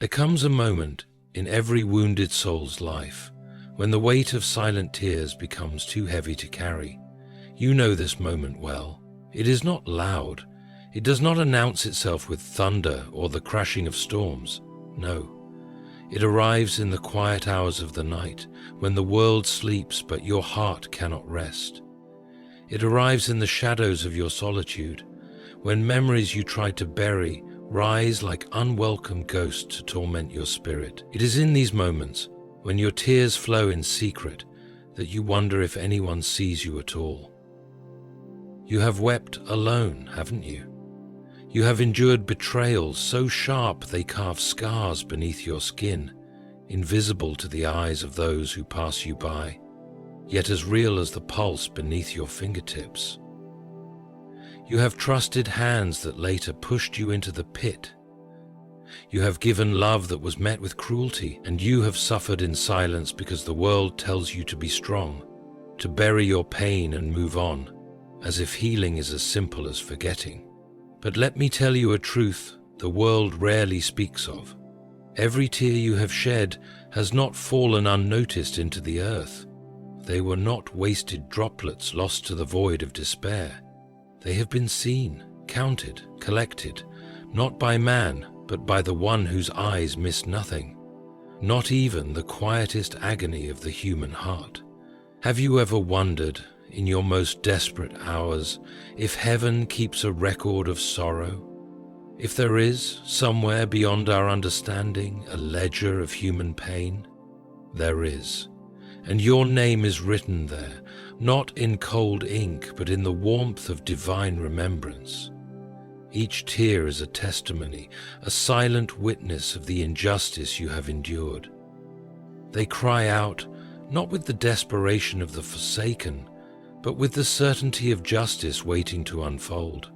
There comes a moment in every wounded soul's life when the weight of silent tears becomes too heavy to carry. You know this moment well. It is not loud. It does not announce itself with thunder or the crashing of storms. No. It arrives in the quiet hours of the night when the world sleeps but your heart cannot rest. It arrives in the shadows of your solitude when memories you tried to bury rise like unwelcome ghosts to torment your spirit. It is in these moments, when your tears flow in secret, that you wonder if anyone sees you at all. You have wept alone, haven't you? You have endured betrayals so sharp they carve scars beneath your skin, invisible to the eyes of those who pass you by, yet as real as the pulse beneath your fingertips. You have trusted hands that later pushed you into the pit. You have given love that was met with cruelty, and you have suffered in silence because the world tells you to be strong, to bury your pain and move on, as if healing is as simple as forgetting. But let me tell you a truth the world rarely speaks of. Every tear you have shed has not fallen unnoticed into the earth. They were not wasted droplets lost to the void of despair. They have been seen, counted, collected, not by man, but by the one whose eyes miss nothing, not even the quietest agony of the human heart. Have you ever wondered, in your most desperate hours, if heaven keeps a record of sorrow? If there is, somewhere beyond our understanding, a ledger of human pain? There is, and your name is written there, not in cold ink, but in the warmth of divine remembrance. Each tear is a testimony, a silent witness of the injustice you have endured. They cry out, not with the desperation of the forsaken, but with the certainty of justice waiting to unfold.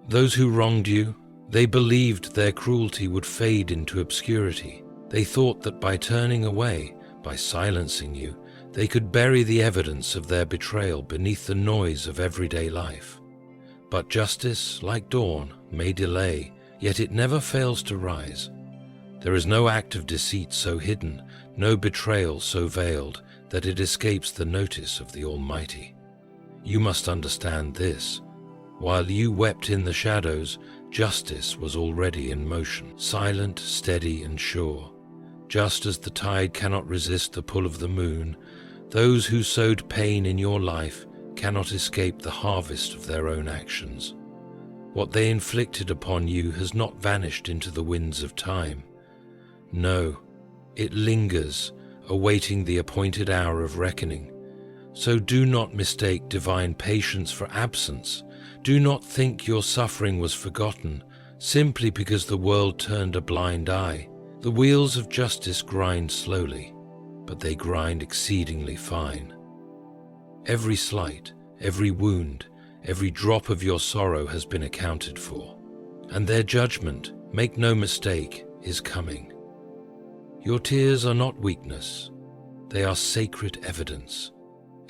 Those who wronged you, they believed their cruelty would fade into obscurity. They thought that by turning away, by silencing you, they could bury the evidence of their betrayal beneath the noise of everyday life. But justice, like dawn, may delay, yet it never fails to rise. There is no act of deceit so hidden, no betrayal so veiled, that it escapes the notice of the Almighty. You must understand this. While you wept in the shadows, justice was already in motion, silent, steady, and sure. Just as the tide cannot resist the pull of the moon, those who sowed pain in your life cannot escape the harvest of their own actions. What they inflicted upon you has not vanished into the winds of time. No, it lingers, awaiting the appointed hour of reckoning. So do not mistake divine patience for absence. Do not think your suffering was forgotten simply because the world turned a blind eye. The wheels of justice grind slowly, but they grind exceedingly fine. Every slight, every wound, every drop of your sorrow has been accounted for, and their judgment, make no mistake, is coming. Your tears are not weakness. They are sacred evidence.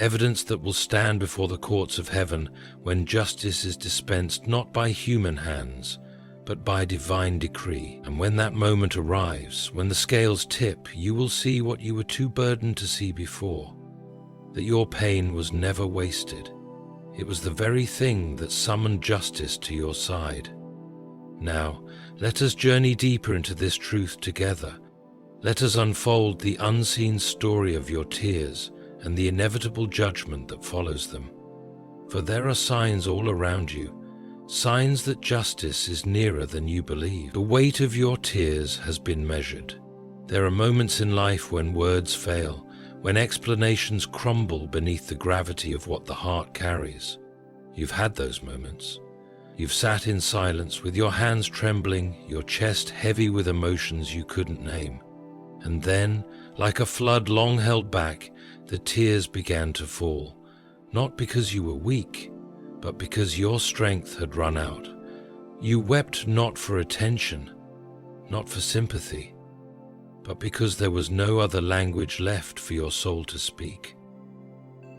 Evidence that will stand before the courts of heaven when justice is dispensed not by human hands, but by divine decree. And when that moment arrives, when the scales tip, you will see what you were too burdened to see before, that your pain was never wasted. It was the very thing that summoned justice to your side. Now, let us journey deeper into this truth together. Let us unfold the unseen story of your tears and the inevitable judgment that follows them. For there are signs all around you, signs that justice is nearer than you believe. The weight of your tears has been measured. There are moments in life when words fail, when explanations crumble beneath the gravity of what the heart carries. You've had those moments. You've sat in silence with your hands trembling, your chest heavy with emotions you couldn't name. And then, like a flood long held back, the tears began to fall, not because you were weak, but because your strength had run out. You wept not for attention, not for sympathy, but because there was no other language left for your soul to speak.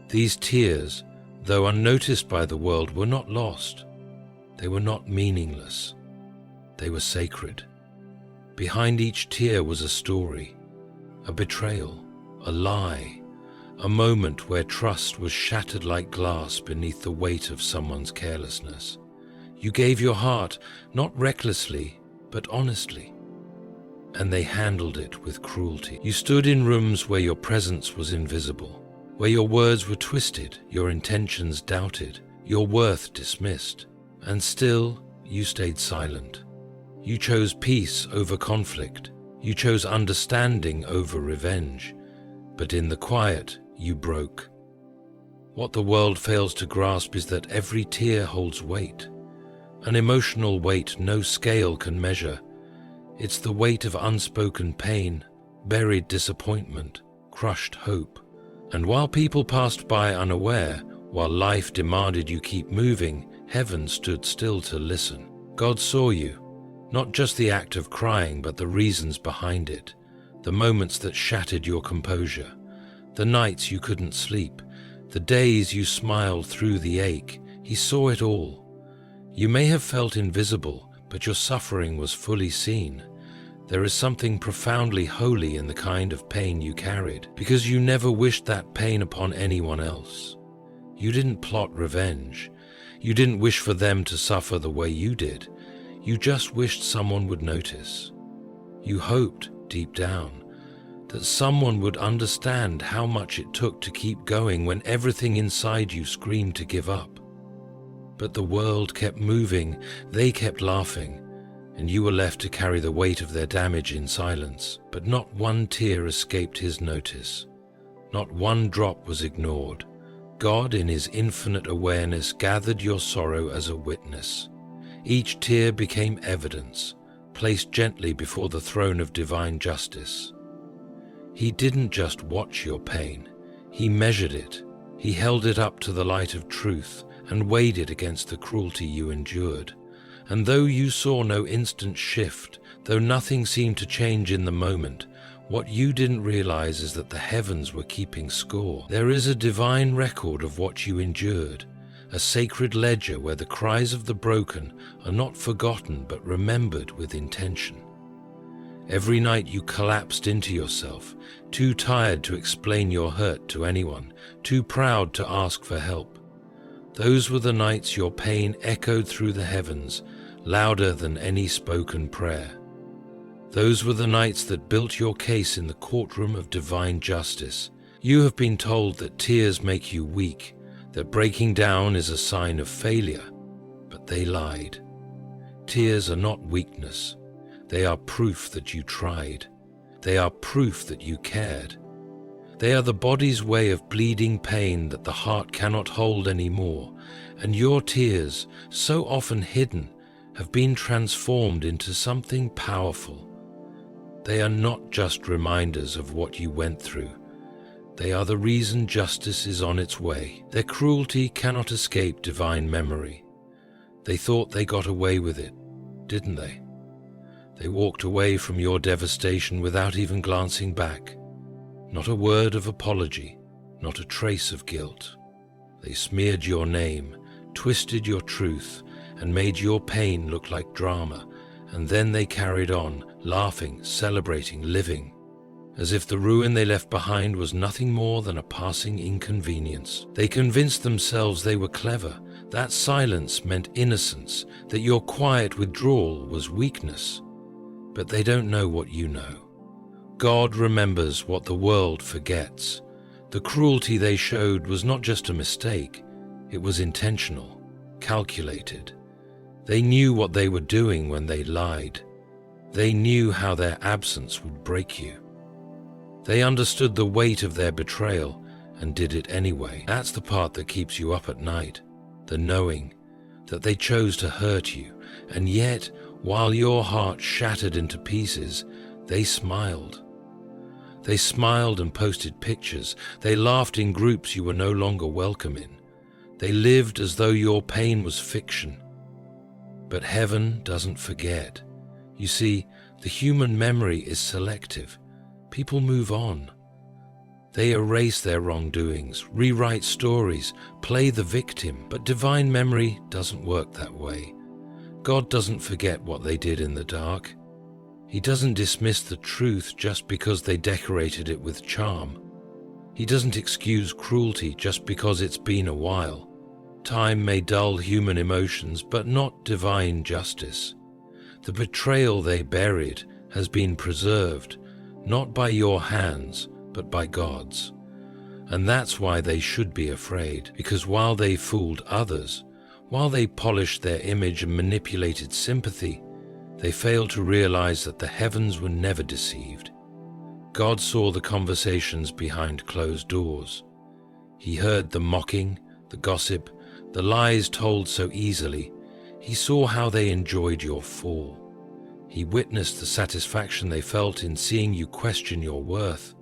These tears, though unnoticed by the world, were not lost. They were not meaningless. They were sacred. Behind each tear was a story, a betrayal, a lie, a moment where trust was shattered like glass beneath the weight of someone's carelessness. You gave your heart, not recklessly, but honestly, and they handled it with cruelty. You stood in rooms where your presence was invisible, where your words were twisted, your intentions doubted, your worth dismissed, and still you stayed silent. You chose peace over conflict. You chose understanding over revenge. But in the quiet, you broke. What the world fails to grasp is that every tear holds weight, an emotional weight no scale can measure. It's the weight of unspoken pain, buried disappointment, crushed hope. And while people passed by unaware, while life demanded you keep moving, heaven stood still to listen. God saw you, not just the act of crying, but the reasons behind it, the moments that shattered your composure, the nights you couldn't sleep, the days you smiled through the ache. He saw it all. You may have felt invisible, but your suffering was fully seen. There is something profoundly holy in the kind of pain you carried, because you never wished that pain upon anyone else. You didn't plot revenge. You didn't wish for them to suffer the way you did. You just wished someone would notice. You hoped, deep down, that someone would understand how much it took to keep going when everything inside you screamed to give up. But the world kept moving, they kept laughing, and you were left to carry the weight of their damage in silence. But not one tear escaped his notice. Not one drop was ignored. God, in his infinite awareness, gathered your sorrow as a witness. Each tear became evidence, placed gently before the throne of divine justice. He didn't just watch your pain, he measured it. He held it up to the light of truth and weighed it against the cruelty you endured. And though you saw no instant shift, though nothing seemed to change in the moment, what you didn't realize is that the heavens were keeping score. There is a divine record of what you endured, a sacred ledger where the cries of the broken are not forgotten but remembered with intention. Every night you collapsed into yourself, too tired to explain your hurt to anyone, too proud to ask for help. Those were the nights your pain echoed through the heavens, louder than any spoken prayer. Those were the nights that built your case in the courtroom of divine justice. You have been told that tears make you weak, that breaking down is a sign of failure, but they lied. Tears are not weakness. They are proof that you tried. They are proof that you cared. They are the body's way of bleeding pain that the heart cannot hold anymore, and your tears, so often hidden, have been transformed into something powerful. They are not just reminders of what you went through. They are the reason justice is on its way. Their cruelty cannot escape divine memory. They thought they got away with it, didn't they? They walked away from your devastation without even glancing back. Not a word of apology, not a trace of guilt. They smeared your name, twisted your truth, and made your pain look like drama, and then they carried on, laughing, celebrating, living, as if the ruin they left behind was nothing more than a passing inconvenience. They convinced themselves they were clever, that silence meant innocence, that your quiet withdrawal was weakness. But they don't know what you know. God remembers what the world forgets. The cruelty they showed was not just a mistake, it was intentional, calculated. They knew what they were doing when they lied. They knew how their absence would break you. They understood the weight of their betrayal and did it anyway. That's the part that keeps you up at night, the knowing that they chose to hurt you, and yet, while your heart shattered into pieces, they smiled. They smiled and posted pictures. They laughed in groups you were no longer welcome in. They lived as though your pain was fiction. But heaven doesn't forget. You see, the human memory is selective. People move on. They erase their wrongdoings, rewrite stories, play the victim. But divine memory doesn't work that way. God doesn't forget what they did in the dark. He doesn't dismiss the truth just because they decorated it with charm. He doesn't excuse cruelty just because it's been a while. Time may dull human emotions, but not divine justice. The betrayal they buried has been preserved, not by your hands, but by God's. And that's why they should be afraid, because while they fooled others, while they polished their image and manipulated sympathy, they failed to realize that the heavens were never deceived. God saw the conversations behind closed doors. He heard the mocking, the gossip, the lies told so easily. He saw how they enjoyed your fall. He witnessed the satisfaction they felt in seeing you question your worth.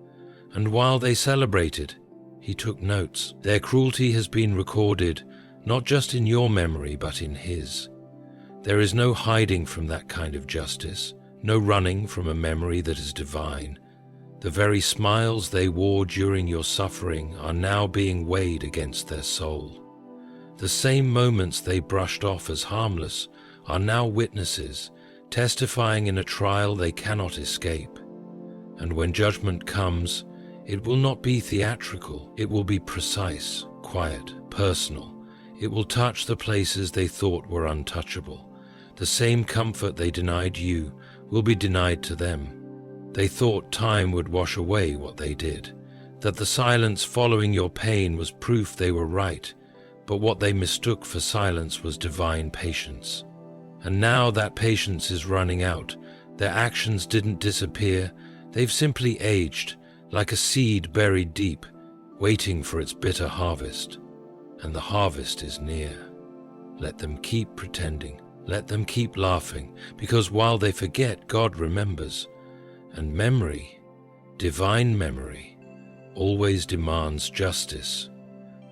And while they celebrated, he took notes. Their cruelty has been recorded, not just in your memory, but in his. There is no hiding from that kind of justice, no running from a memory that is divine. The very smiles they wore during your suffering are now being weighed against their soul. The same moments they brushed off as harmless are now witnesses, testifying in a trial they cannot escape. And when judgment comes, it will not be theatrical, it will be precise, quiet, personal. It will touch the places they thought were untouchable. The same comfort they denied you will be denied to them. They thought time would wash away what they did, that the silence following your pain was proof they were right, but what they mistook for silence was divine patience. And now that patience is running out. Their actions didn't disappear, they've simply aged, like a seed buried deep, waiting for its bitter harvest. And the harvest is near. Let them keep pretending, let them keep laughing, because while they forget, God remembers. And memory, divine memory, always demands justice.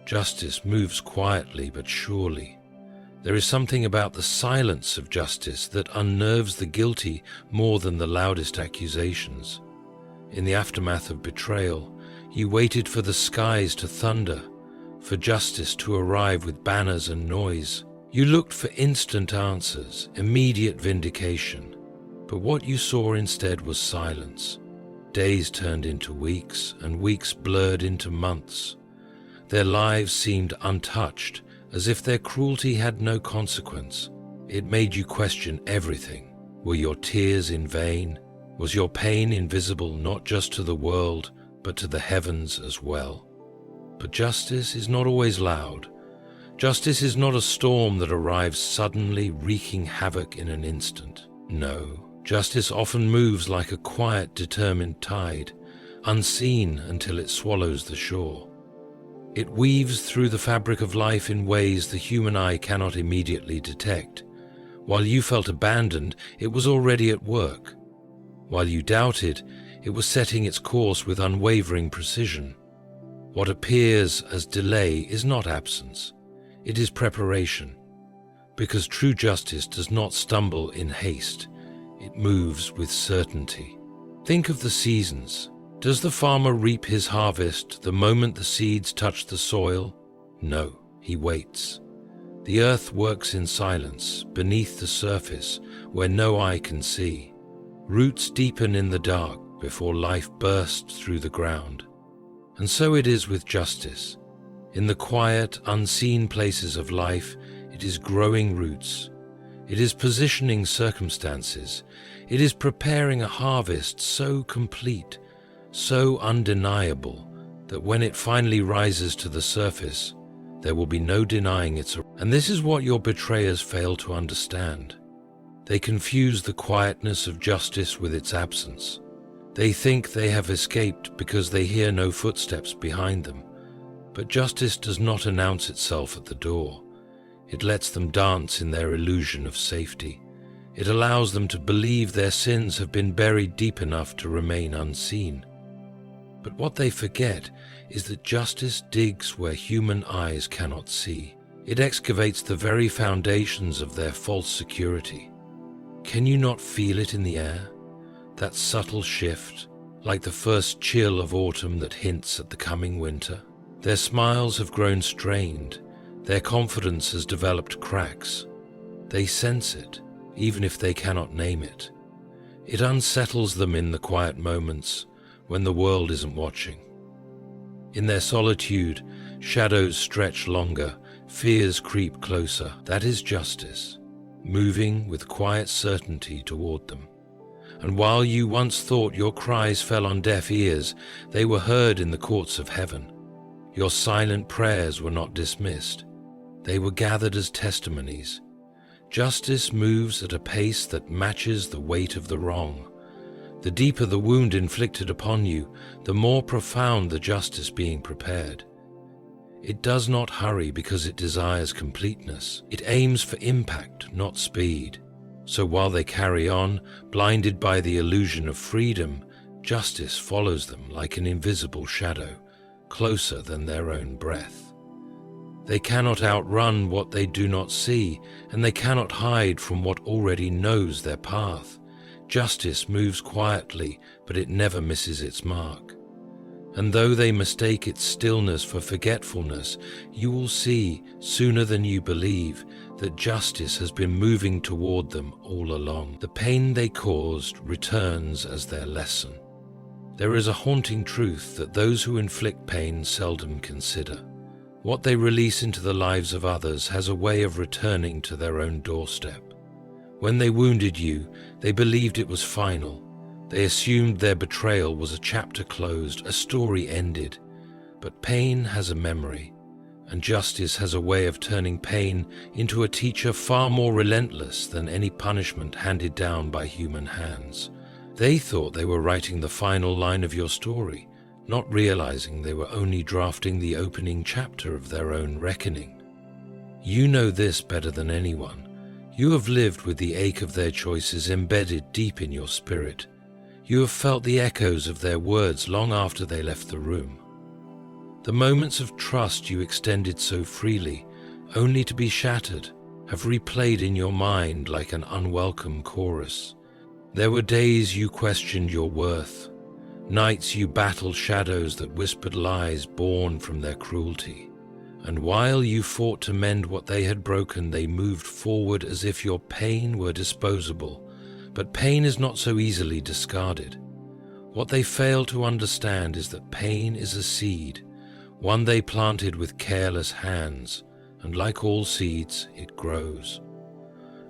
Justice moves quietly but surely. There is something about the silence of justice that unnerves the guilty more than the loudest accusations. In the aftermath of betrayal, you waited for the skies to thunder, for justice to arrive with banners and noise. You looked for instant answers, immediate vindication. But what you saw instead was silence. Days turned into weeks, and weeks blurred into months. Their lives seemed untouched, as if their cruelty had no consequence. It made you question everything. Were your tears in vain? Was your pain invisible not just to the world, but to the heavens as well? But justice is not always loud. Justice is not a storm that arrives suddenly, wreaking havoc in an instant. No. Justice often moves like a quiet, determined tide, unseen until it swallows the shore. It weaves through the fabric of life in ways the human eye cannot immediately detect. While you felt abandoned, it was already at work. While you doubted, it was setting its course with unwavering precision. What appears as delay is not absence, it is preparation. Because true justice does not stumble in haste. It moves with certainty. Think of the seasons. Does the farmer reap his harvest the moment the seeds touch the soil? No, he waits. The earth works in silence, beneath the surface, where no eye can see. Roots deepen in the dark before life bursts through the ground. And so it is with justice. In the quiet, unseen places of life, it is growing roots. It is positioning circumstances. It is preparing a harvest so complete, so undeniable, that when it finally rises to the surface, there will be no denying its. And this is what your betrayers fail to understand. They confuse the quietness of justice with its absence. They think they have escaped because they hear no footsteps behind them. But justice does not announce itself at the door. It lets them dance in their illusion of safety. It allows them to believe their sins have been buried deep enough to remain unseen. But what they forget is that justice digs where human eyes cannot see. It excavates the very foundations of their false security. Can you not feel it in the air? That subtle shift, like the first chill of autumn that hints at the coming winter. Their smiles have grown strained. Their confidence has developed cracks. They sense it, even if they cannot name it. It unsettles them in the quiet moments when the world isn't watching. In their solitude, shadows stretch longer, fears creep closer. That is justice, moving with quiet certainty toward them. And while you once thought your cries fell on deaf ears, they were heard in the courts of heaven. Your silent prayers were not dismissed. They were gathered as testimonies. Justice moves at a pace that matches the weight of the wrong. The deeper the wound inflicted upon you, the more profound the justice being prepared. It does not hurry because it desires completeness. It aims for impact, not speed. So while they carry on, blinded by the illusion of freedom, justice follows them like an invisible shadow, closer than their own breath. They cannot outrun what they do not see, and they cannot hide from what already knows their path. Justice moves quietly, but it never misses its mark. And though they mistake its stillness for forgetfulness, you will see, sooner than you believe, that justice has been moving toward them all along. The pain they caused returns as their lesson. There is a haunting truth that those who inflict pain seldom consider. What they release into the lives of others has a way of returning to their own doorstep. When they wounded you, they believed it was final. They assumed their betrayal was a chapter closed, a story ended. But pain has a memory, and justice has a way of turning pain into a teacher far more relentless than any punishment handed down by human hands. They thought they were writing the final line of your story, not realizing they were only drafting the opening chapter of their own reckoning. You know this better than anyone. You have lived with the ache of their choices embedded deep in your spirit. You have felt the echoes of their words long after they left the room. The moments of trust you extended so freely, only to be shattered, have replayed in your mind like an unwelcome chorus. There were days you questioned your worth, nights you battled shadows that whispered lies born from their cruelty. And while you fought to mend what they had broken, they moved forward as if your pain were disposable. But pain is not so easily discarded. What they fail to understand is that pain is a seed, one they planted with careless hands, and like all seeds, it grows.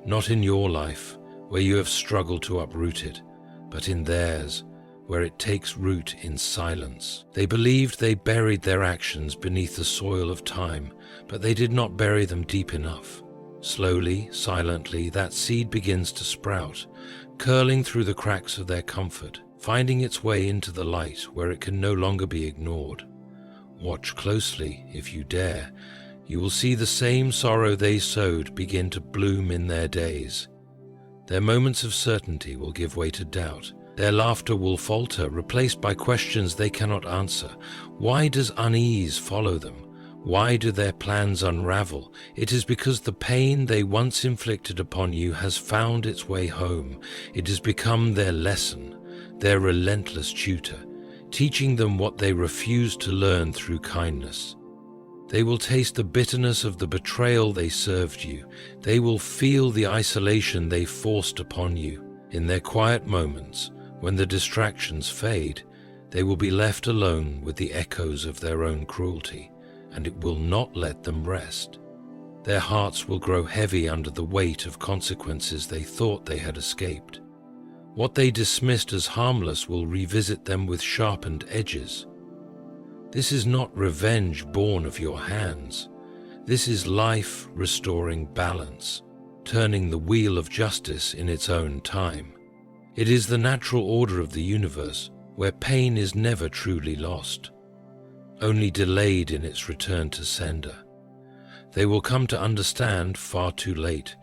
Not in your life, where you have struggled to uproot it, but in theirs, where it takes root in silence. They believed they buried their actions beneath the soil of time, but they did not bury them deep enough. Slowly, silently, that seed begins to sprout, curling through the cracks of their comfort, finding its way into the light where it can no longer be ignored. Watch closely, if you dare. You will see the same sorrow they sowed begin to bloom in their days. Their moments of certainty will give way to doubt. Their laughter will falter, replaced by questions they cannot answer. Why does unease follow them? Why do their plans unravel? It is because the pain they once inflicted upon you has found its way home. It has become their lesson, their relentless tutor, teaching them what they refused to learn through kindness. They will taste the bitterness of the betrayal they served you. They will feel the isolation they forced upon you. In their quiet moments, when the distractions fade, they will be left alone with the echoes of their own cruelty, and it will not let them rest. Their hearts will grow heavy under the weight of consequences they thought they had escaped. What they dismissed as harmless will revisit them with sharpened edges. This is not revenge born of your hands. This is life restoring balance, turning the wheel of justice in its own time. It is the natural order of the universe, where pain is never truly lost, only delayed in its return to sender. They will come to understand, far too late,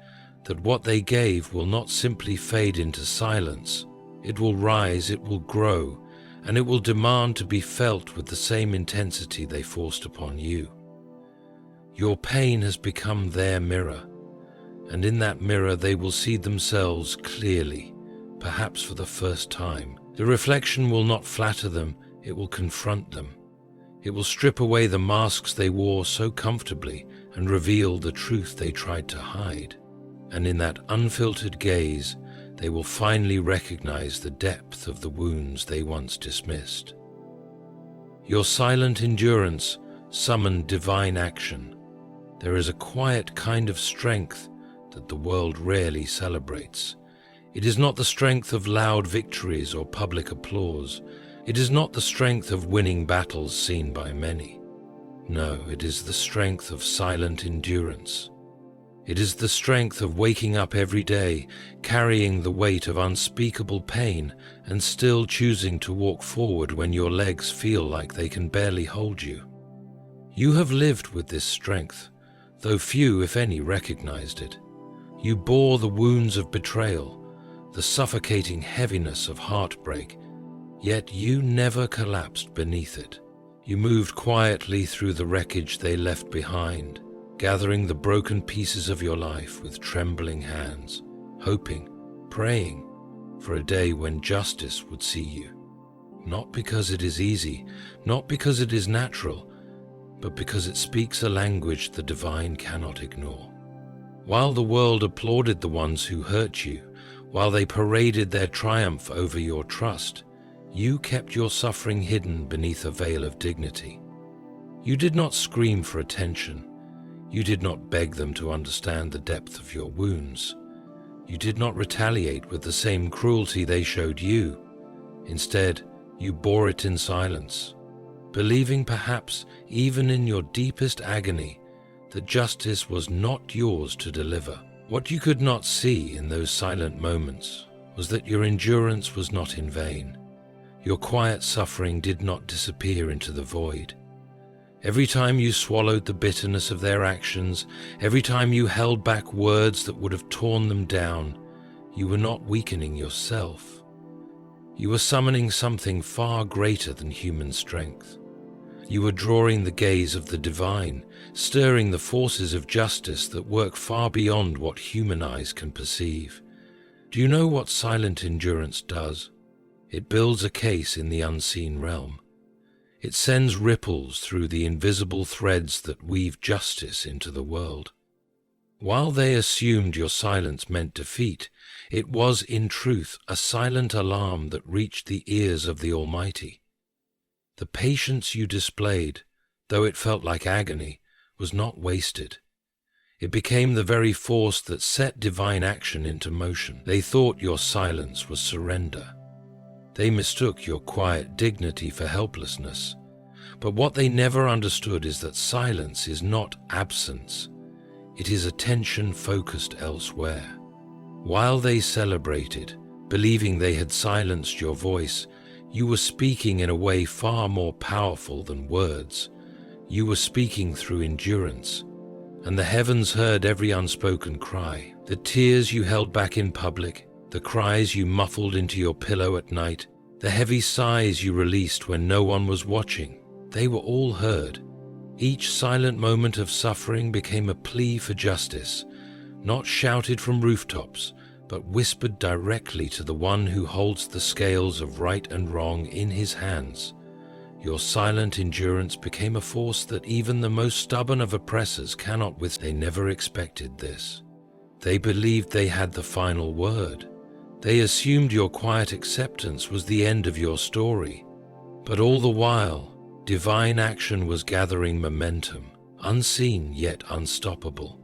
that what they gave will not simply fade into silence. It will rise, it will grow, and it will demand to be felt with the same intensity they forced upon you. Your pain has become their mirror, and in that mirror they will see themselves clearly, perhaps for the first time. The reflection will not flatter them, it will confront them. It will strip away the masks they wore so comfortably and reveal the truth they tried to hide. And in that unfiltered gaze, they will finally recognize the depth of the wounds they once dismissed. Your silent endurance summoned divine action. There is a quiet kind of strength that the world rarely celebrates. It is not the strength of loud victories or public applause. It is not the strength of winning battles seen by many. No, it is the strength of silent endurance. It is the strength of waking up every day, carrying the weight of unspeakable pain, and still choosing to walk forward when your legs feel like they can barely hold you. You have lived with this strength, though few, if any, recognized it. You bore the wounds of betrayal, the suffocating heaviness of heartbreak, yet you never collapsed beneath it. You moved quietly through the wreckage they left behind, gathering the broken pieces of your life with trembling hands, hoping, praying for a day when justice would see you. Not because it is easy, not because it is natural, but because it speaks a language the divine cannot ignore. While the world applauded the ones who hurt you, while they paraded their triumph over your trust, you kept your suffering hidden beneath a veil of dignity. You did not scream for attention. You did not beg them to understand the depth of your wounds. You did not retaliate with the same cruelty they showed you. Instead, you bore it in silence, believing perhaps even in your deepest agony that justice was not yours to deliver. What you could not see in those silent moments was that your endurance was not in vain. Your quiet suffering did not disappear into the void. Every time you swallowed the bitterness of their actions, every time you held back words that would have torn them down, you were not weakening yourself. You were summoning something far greater than human strength. You were drawing the gaze of the divine, stirring the forces of justice that work far beyond what human eyes can perceive. Do you know what silent endurance does? It builds a case in the unseen realm. It sends ripples through the invisible threads that weave justice into the world. While they assumed your silence meant defeat, it was in truth a silent alarm that reached the ears of the Almighty. The patience you displayed, though it felt like agony, was not wasted. It became the very force that set divine action into motion. They thought your silence was surrender. They mistook your quiet dignity for helplessness. But what they never understood is that silence is not absence. It is attention focused elsewhere. While they celebrated, believing they had silenced your voice, you were speaking in a way far more powerful than words. You were speaking through endurance, and the heavens heard every unspoken cry. The tears you held back in public, the cries you muffled into your pillow at night, the heavy sighs you released when no one was watching, they were all heard. Each silent moment of suffering became a plea for justice, not shouted from rooftops, but whispered directly to the one who holds the scales of right and wrong in his hands. Your silent endurance became a force that even the most stubborn of oppressors cannot withstand. They never expected this. They believed they had the final word. They assumed your quiet acceptance was the end of your story. But all the while, divine action was gathering momentum, unseen yet unstoppable.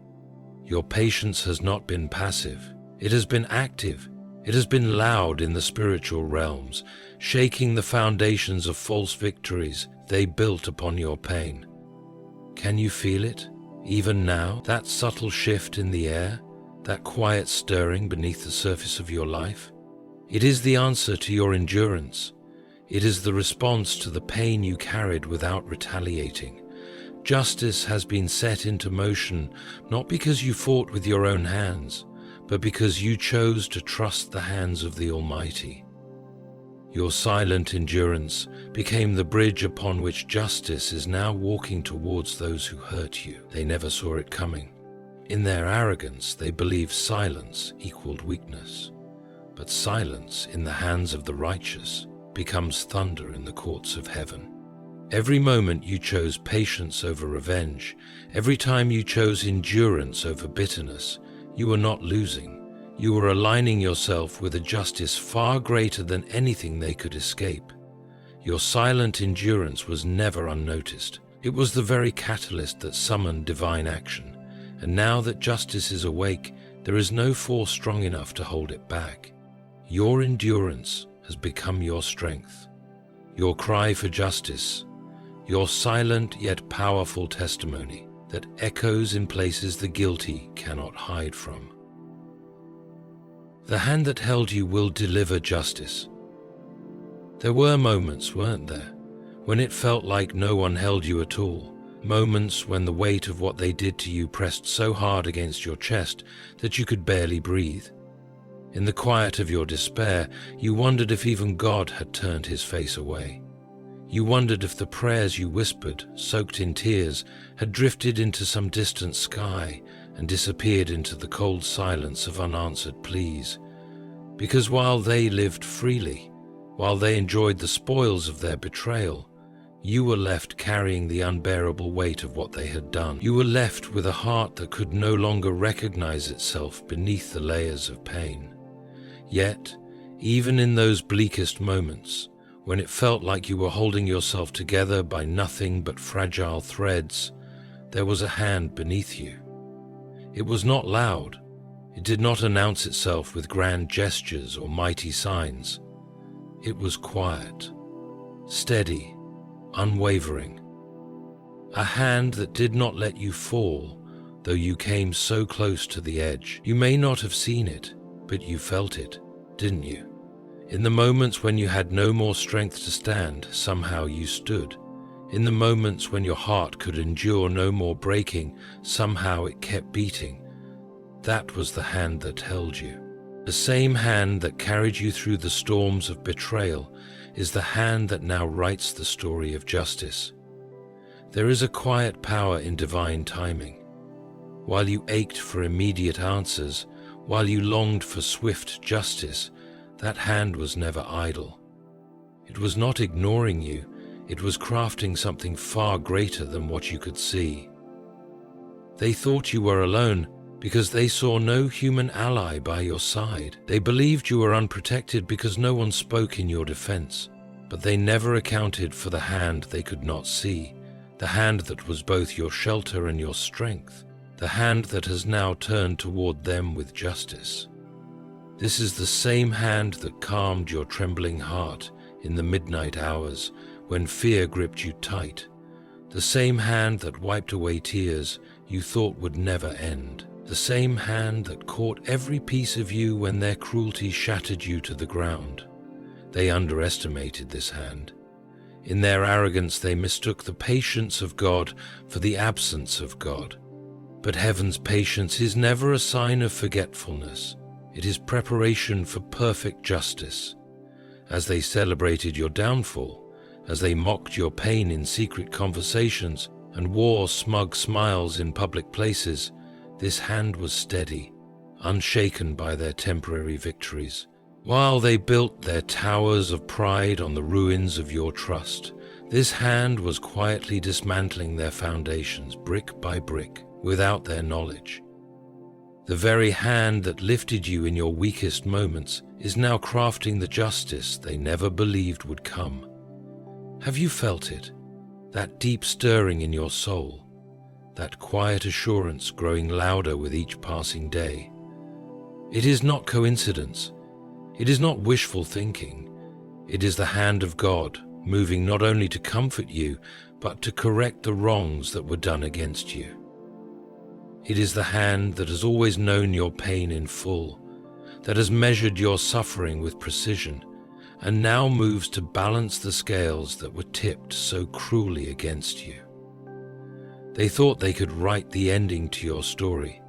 Your patience has not been passive. It has been active. It has been loud in the spiritual realms, shaking the foundations of false victories they built upon your pain. Can you feel it, even now, that subtle shift in the air? That quiet stirring beneath the surface of your life? It is the answer to your endurance. It is the response to the pain you carried without retaliating. Justice has been set into motion, not because you fought with your own hands, but because you chose to trust the hands of the Almighty. Your silent endurance became the bridge upon which justice is now walking towards those who hurt you. They never saw it coming. In their arrogance, they believed silence equaled weakness. But silence in the hands of the righteous becomes thunder in the courts of heaven. Every moment you chose patience over revenge, every time you chose endurance over bitterness, you were not losing. You were aligning yourself with a justice far greater than anything they could escape. Your silent endurance was never unnoticed. It was the very catalyst that summoned divine action. And now that justice is awake, there is no force strong enough to hold it back. Your endurance has become your strength. Your cry for justice, your silent yet powerful testimony that echoes in places the guilty cannot hide from. The hand that held you will deliver justice. There were moments, weren't there, when it felt like no one held you at all, moments when the weight of what they did to you pressed so hard against your chest that you could barely breathe. In the quiet of your despair, you wondered if even God had turned his face away. You wondered if the prayers you whispered, soaked in tears, had drifted into some distant sky and disappeared into the cold silence of unanswered pleas. Because while they lived freely, while they enjoyed the spoils of their betrayal, you were left carrying the unbearable weight of what they had done. You were left with a heart that could no longer recognize itself beneath the layers of pain. Yet, even in those bleakest moments, when it felt like you were holding yourself together by nothing but fragile threads, there was a hand beneath you. It was not loud. It did not announce itself with grand gestures or mighty signs. It was quiet, steady, unwavering. A hand that did not let you fall, though you came so close to the edge. You may not have seen it, but you felt it, didn't you? In the moments when you had no more strength to stand, somehow you stood. In the moments when your heart could endure no more breaking, somehow it kept beating. That was the hand that held you. The same hand that carried you through the storms of betrayal is the hand that now writes the story of justice. There is a quiet power in divine timing. While you ached for immediate answers, while you longed for swift justice, that hand was never idle. It was not ignoring you, it was crafting something far greater than what you could see. They thought you were alone because they saw no human ally by your side. They believed you were unprotected because no one spoke in your defense. But they never accounted for the hand they could not see, the hand that was both your shelter and your strength, the hand that has now turned toward them with justice. This is the same hand that calmed your trembling heart in the midnight hours when fear gripped you tight, the same hand that wiped away tears you thought would never end, the same hand that caught every piece of you when their cruelty shattered you to the ground. They underestimated this hand. In their arrogance, they mistook the patience of God for the absence of God. But heaven's patience is never a sign of forgetfulness. It is preparation for perfect justice. As they celebrated your downfall, as they mocked your pain in secret conversations and wore smug smiles in public places, this hand was steady, unshaken by their temporary victories. While they built their towers of pride on the ruins of your trust, this hand was quietly dismantling their foundations brick by brick without their knowledge. The very hand that lifted you in your weakest moments is now crafting the justice they never believed would come. Have you felt it? That deep stirring in your soul? That quiet assurance growing louder with each passing day? It is not coincidence. It is not wishful thinking. It is the hand of God, moving not only to comfort you, but to correct the wrongs that were done against you. It is the hand that has always known your pain in full, that has measured your suffering with precision, and now moves to balance the scales that were tipped so cruelly against you. They thought they could write the ending to your story,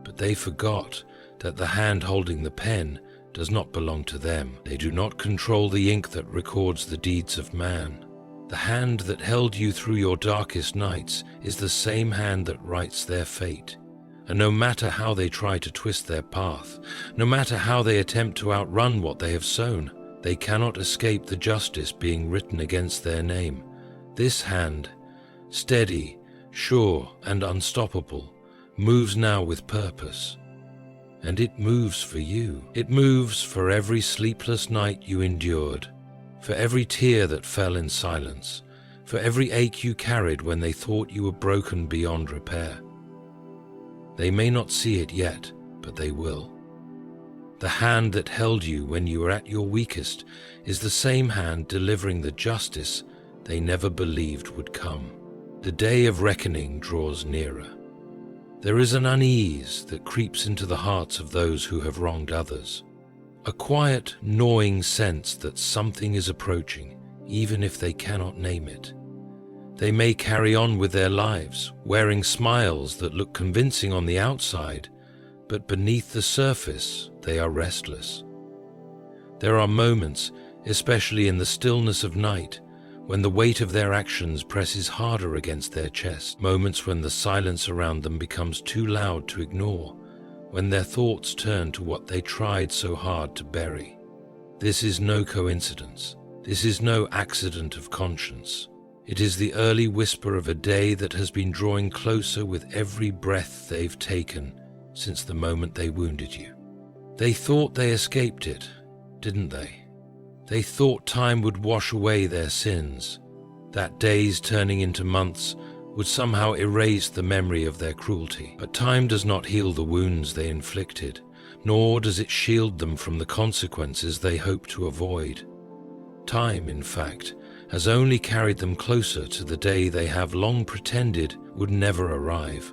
but they forgot that the hand holding the pen does not belong to them. They do not control the ink that records the deeds of man. The hand that held you through your darkest nights is the same hand that writes their fate. And no matter how they try to twist their path, no matter how they attempt to outrun what they have sown, they cannot escape the justice being written against their name. This hand, steady, sure, and unstoppable, moves now with purpose. and it moves for you. It moves for every sleepless night you endured, for every tear that fell in silence, for every ache you carried when they thought you were broken beyond repair. They may not see it yet, but they will. The hand that held you when you were at your weakest is the same hand delivering the justice they never believed would come. The day of reckoning draws nearer. There is an unease that creeps into the hearts of those who have wronged others, a quiet, gnawing sense that something is approaching, even if they cannot name it. They may carry on with their lives, wearing smiles that look convincing on the outside, but beneath the surface, they are restless. There are moments, especially in the stillness of night, when the weight of their actions presses harder against their chest, moments when the silence around them becomes too loud to ignore, when their thoughts turn to what they tried so hard to bury. This is no coincidence. This is no accident of conscience. It is the early whisper of a day that has been drawing closer with every breath they've taken since the moment they wounded you. They thought they escaped it, didn't they? They thought time would wash away their sins, that days turning into months would somehow erase the memory of their cruelty. But time does not heal the wounds they inflicted, nor does it shield them from the consequences they hope to avoid. Time, in fact, has only carried them closer to the day they have long pretended would never arrive.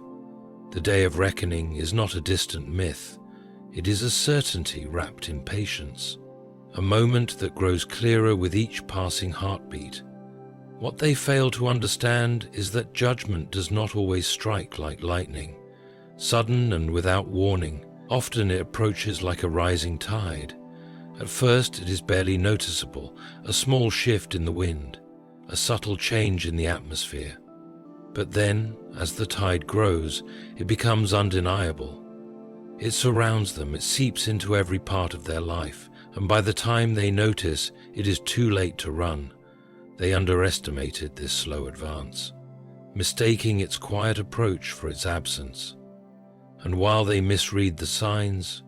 The day of reckoning is not a distant myth. It is a certainty wrapped in patience, a moment that grows clearer with each passing heartbeat. What they fail to understand is that judgment does not always strike like lightning. Sudden and without warning, often it approaches like a rising tide. At first it is barely noticeable, a small shift in the wind, a subtle change in the atmosphere. But then, as the tide grows, it becomes undeniable. It surrounds them, it seeps into every part of their life, and by the time they notice, it is too late to run. They underestimated this slow advance, mistaking its quiet approach for its absence. And while they misread the signs,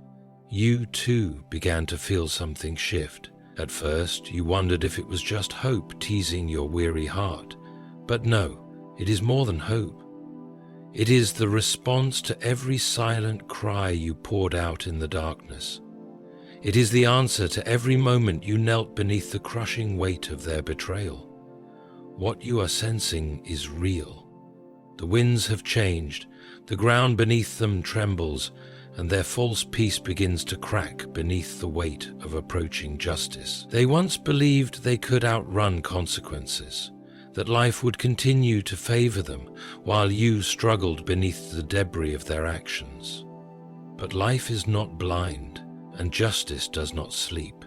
you too began to feel something shift. At first, you wondered if it was just hope teasing your weary heart. But no, it is more than hope. It is the response to every silent cry you poured out in the darkness. It is the answer to every moment you knelt beneath the crushing weight of their betrayal. What you are sensing is real. The winds have changed, the ground beneath them trembles, and their false peace begins to crack beneath the weight of approaching justice. They once believed they could outrun consequences, that life would continue to favor them while you struggled beneath the debris of their actions. But life is not blind, and justice does not sleep.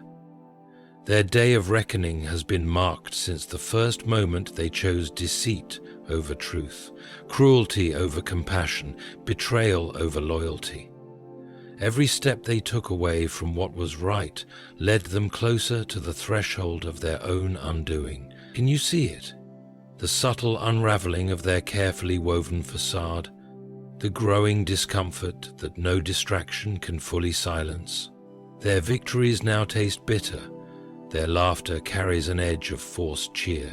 Their day of reckoning has been marked since the first moment they chose deceit over truth, cruelty over compassion, betrayal over loyalty. Every step they took away from what was right led them closer to the threshold of their own undoing. Can you see it? The subtle unraveling of their carefully woven facade, the growing discomfort that no distraction can fully silence. Their victories now taste bitter, their laughter carries an edge of forced cheer,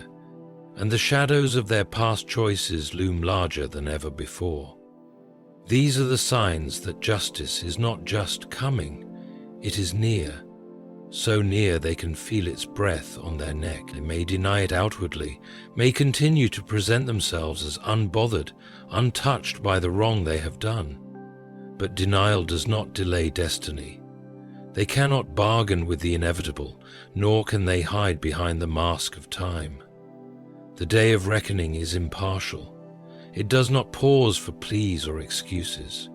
and the shadows of their past choices loom larger than ever before. These are the signs that justice is not just coming, it is near. So near they can feel its breath on their neck. They may deny it outwardly, may continue to present themselves as unbothered, untouched by the wrong they have done. But denial does not delay destiny. They cannot bargain with the inevitable, nor can they hide behind the mask of time. The day of reckoning is impartial. It does not pause for pleas or excuses.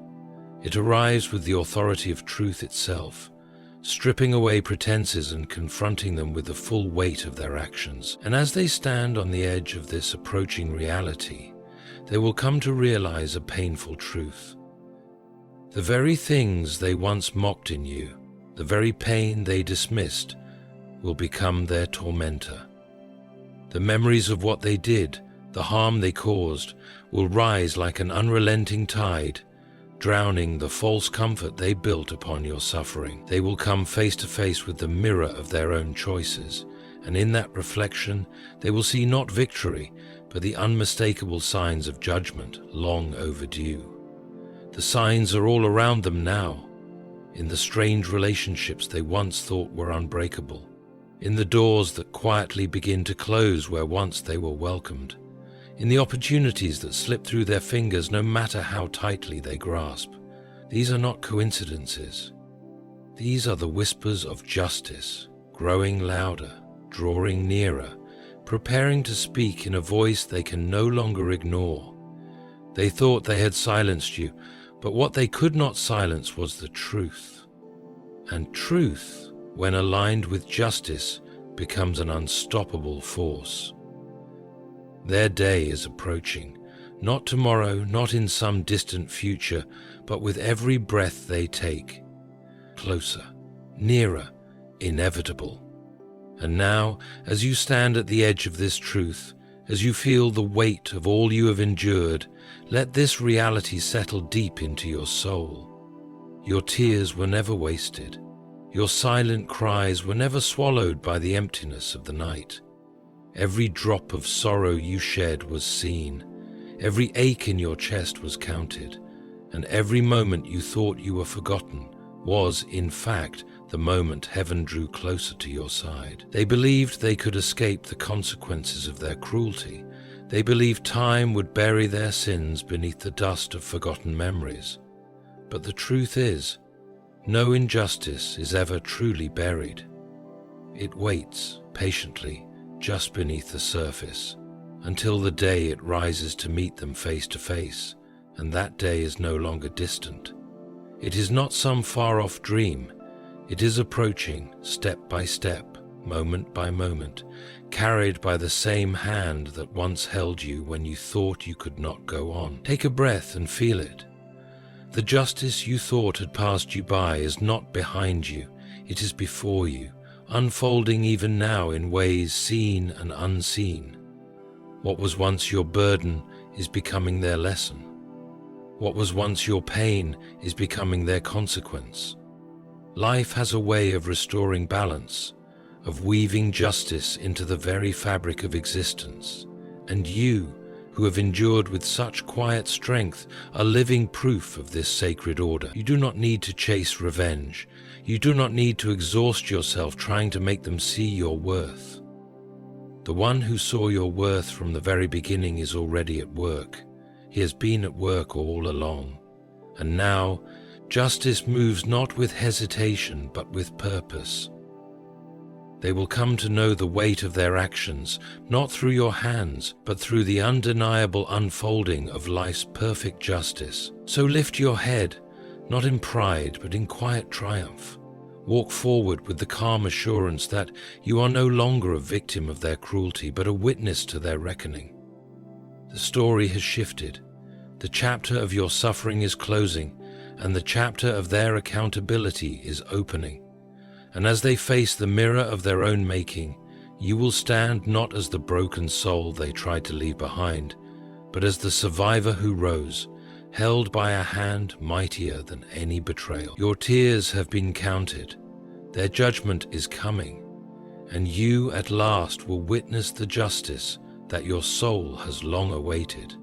It arrives with the authority of truth itself, stripping away pretenses and confronting them with the full weight of their actions. And as they stand on the edge of this approaching reality, they will come to realize a painful truth. The very things they once mocked in you, the very pain they dismissed, will become their tormentor. The memories of what they did, the harm they caused, will rise like an unrelenting tide, drowning the false comfort they built upon your suffering. They will come face to face with the mirror of their own choices, and in that reflection they will see not victory, but the unmistakable signs of judgment long overdue. The signs are all around them now, in the strange relationships they once thought were unbreakable, in the doors that quietly begin to close where once they were welcomed, in the opportunities that slip through their fingers no matter how tightly they grasp. These are not coincidences. These are the whispers of justice, growing louder, drawing nearer, preparing to speak in a voice they can no longer ignore. They thought they had silenced you, but what they could not silence was the truth. And truth, when aligned with justice, becomes an unstoppable force. Their day is approaching, not tomorrow, not in some distant future, but with every breath they take. Closer, nearer, inevitable. And now, as you stand at the edge of this truth, as you feel the weight of all you have endured, let this reality settle deep into your soul. Your tears were never wasted. Your silent cries were never swallowed by the emptiness of the night. Every drop of sorrow you shed was seen. Every ache in your chest was counted. And every moment you thought you were forgotten was, in fact, the moment heaven drew closer to your side. They believed they could escape the consequences of their cruelty. They believed time would bury their sins beneath the dust of forgotten memories. But the truth is, no injustice is ever truly buried. It waits patiently just beneath the surface until the day it rises to meet them face to face, and that day is no longer distant. It is not some far-off dream. It is approaching step by step, moment by moment, carried by the same hand that once held you when you thought you could not go on. Take a breath and feel it. The justice you thought had passed you by is not behind you, it is before you, unfolding even now in ways seen and unseen. What was once your burden is becoming their lesson. What was once your pain is becoming their consequence. Life has a way of restoring balance, of weaving justice into the very fabric of existence. And you, who have endured with such quiet strength, are living proof of this sacred order. You do not need to chase revenge. You do not need to exhaust yourself trying to make them see your worth. The one who saw your worth from the very beginning is already at work. He has been at work all along. And now, justice moves not with hesitation, but with purpose. They will come to know the weight of their actions, not through your hands, but through the undeniable unfolding of life's perfect justice. So lift your head, not in pride, but in quiet triumph. Walk forward with the calm assurance that you are no longer a victim of their cruelty, but a witness to their reckoning. The story has shifted. The chapter of your suffering is closing, and the chapter of their accountability is opening. And as they face the mirror of their own making, you will stand not as the broken soul they tried to leave behind, but as the survivor who rose, held by a hand mightier than any betrayal. Your tears have been counted, their judgment is coming, and you at last will witness the justice that your soul has long awaited.